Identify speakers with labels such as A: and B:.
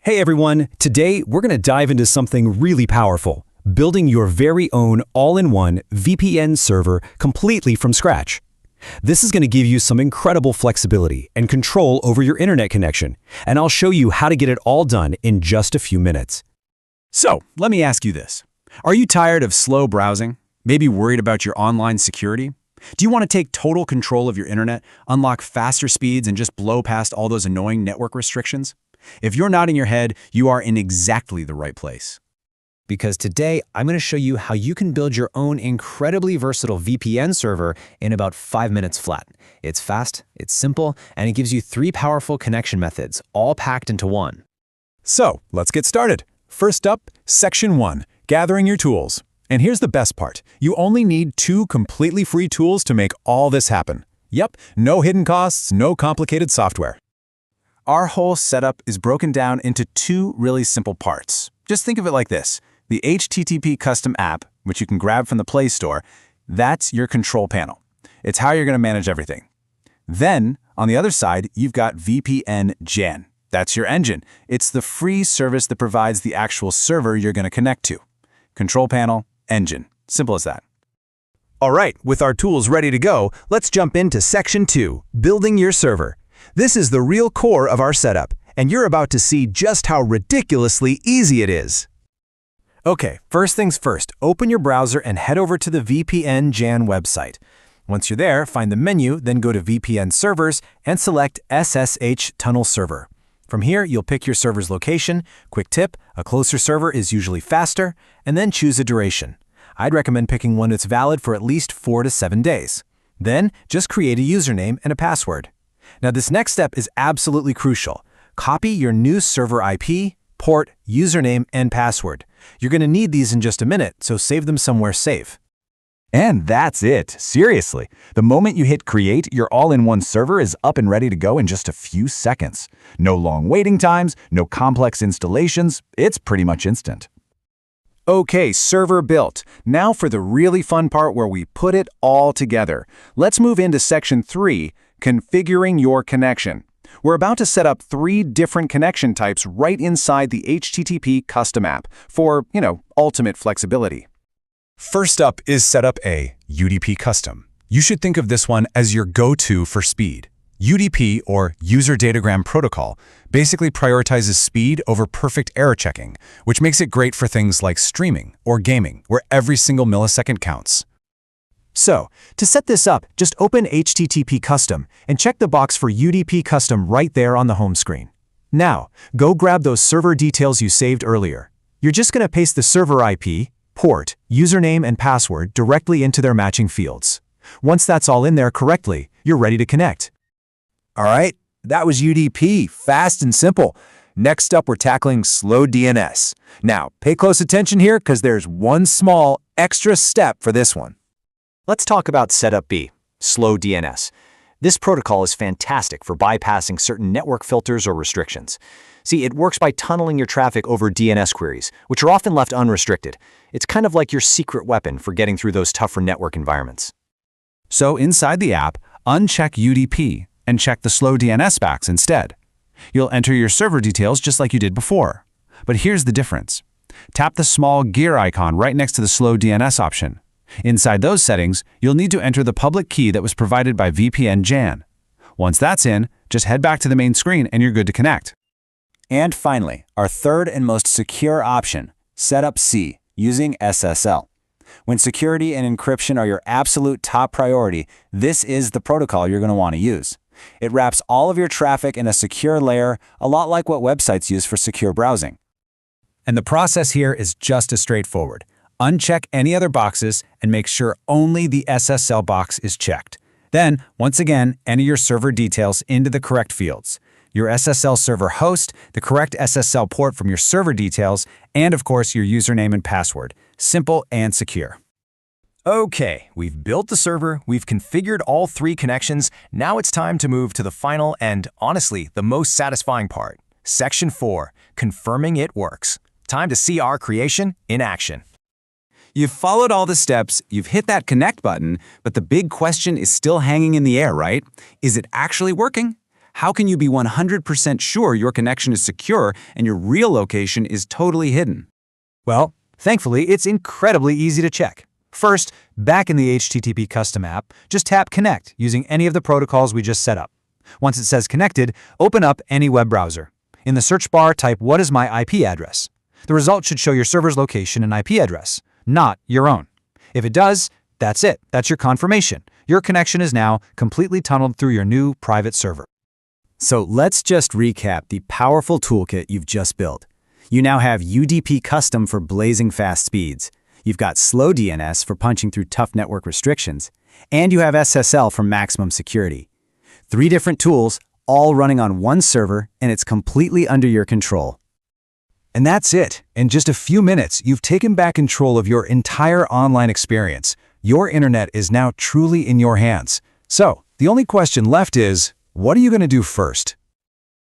A: Hey everyone, today we're going to dive into something really powerful, building your very own all-in-one VPN server completely from scratch. This is going to give you some incredible flexibility and control over your internet connection, and I'll show you how to get it all done in just a few minutes.
B: So, let me ask you this. Are you tired of slow browsing? Maybe worried about your online security? Do you want to take total control of your internet, unlock faster speeds, and just blow past all those annoying network restrictions? If you're nodding your head, you are in exactly the right place.
A: Because today, I'm going to show you how you can build your own incredibly versatile VPN server in about 5 minutes flat. It's fast, it's simple, and it gives you 3 powerful connection methods, all packed into one.
B: So, let's get started. First up, Section 1, Gathering Your Tools. And here's the best part. You only need 2 completely free tools to make all this happen. Yep, no hidden costs, no complicated software. Our whole setup is broken down into 2 really simple parts. Just think of it like this. The UDP Custom app, which you can grab from the Play Store, that's your control panel. It's how you're going to manage everything. Then, on the other side, you've got VPN Jan. That's your engine. It's the free service that provides the actual server you're going to connect to. Control panel, engine. Simple as that.
A: All right, with our tools ready to go, let's jump into Section 2, Building Your Server. This is the real core of our setup, and you're about to see just how ridiculously easy it is. Okay, first things first, open your browser and head over to the VPN Jan website. Once you're there, find the menu, then go to VPN Servers and select SSH Tunnel Server. From here, you'll pick your server's location. Quick tip, a closer server is usually faster, and then choose a duration. I'd recommend picking one that's valid for at least 4 to 7 days. Then, just create a username and a password. Now, this next step is absolutely crucial. Copy your new server IP, port, username, and password. You're going to need these in just a minute, so save them somewhere safe.
B: And that's it. Seriously. The moment you hit create, your all-in-one server is up and ready to go in just a few seconds. No long waiting times, no complex installations. It's pretty much instant. Okay, server built. Now for the really fun part where we put it all together. Let's move into Section 3, Configuring Your Connection. We're about to set up 3 different connection types right inside the UDP Custom app for, ultimate flexibility. First up is Setup A, UDP Custom. You should think of this one as your go-to for speed. UDP, or User Datagram Protocol, basically prioritizes speed over perfect error checking, which makes it great for things like streaming or gaming, where every single millisecond counts. So, to set this up, just open UDP Custom and check the box for UDP Custom right there on the home screen. Now, go grab those server details you saved earlier. You're just going to paste the server IP, port, username, and password directly into their matching fields. Once that's all in there correctly, you're ready to connect. All right, that was UDP, fast and simple. Next up, we're tackling SlowDNS. Now, pay close attention here because there's one small extra step for this one.
A: Let's talk about Setup B, SlowDNS. This protocol is fantastic for bypassing certain network filters or restrictions. See, it works by tunneling your traffic over DNS queries, which are often left unrestricted. It's kind of like your secret weapon for getting through those tougher network environments.
B: So inside the app, uncheck UDP and check the SlowDNS box instead. You'll enter your server details just like you did before. But here's the difference. Tap the small gear icon right next to the SlowDNS option. Inside those settings, you'll need to enter the public key that was provided by VPN Jan. Once that's in, just head back to the main screen and you're good to connect. And finally, our third and most secure option, Setup C, using SSL. When security and encryption are your absolute top priority, this is the protocol you're going to want to use. It wraps all of your traffic in a secure layer, a lot like what websites use for secure browsing. And the process here is just as straightforward. Uncheck any other boxes and make sure only the SSL box is checked. Then, once again, enter your server details into the correct fields. Your SSL server host, the correct SSL port from your server details, and of course your username and password. Simple and secure.
C: Okay, we've built the server, we've configured all 3 connections, now it's time to move to the final and, honestly, the most satisfying part. Section 4, Confirming It Works. Time to see our creation in action.
B: You've followed all the steps, you've hit that connect button, but the big question is still hanging in the air, right? Is it actually working? How can you be 100% sure your connection is secure and your real location is totally hidden?
A: Well, thankfully, it's incredibly easy to check. First, back in the HTTP Custom app, just tap Connect using any of the protocols we just set up. Once it says Connected, open up any web browser. In the search bar, type "What is my IP address?" The result should show your server's location and IP address, not your own. If it does, that's it. That's your confirmation. Your connection is now completely tunneled through your new private server.
C: So let's just recap the powerful toolkit you've just built. You now have UDP Custom for blazing fast speeds. You've got SlowDNS for punching through tough network restrictions. And you have SSL for maximum security. 3 different tools, all running on one server, and it's completely under your control.
A: And that's it. In just a few minutes, you've taken back control of your entire online experience. Your internet is now truly in your hands. So, the only question left is, what are you going to do first?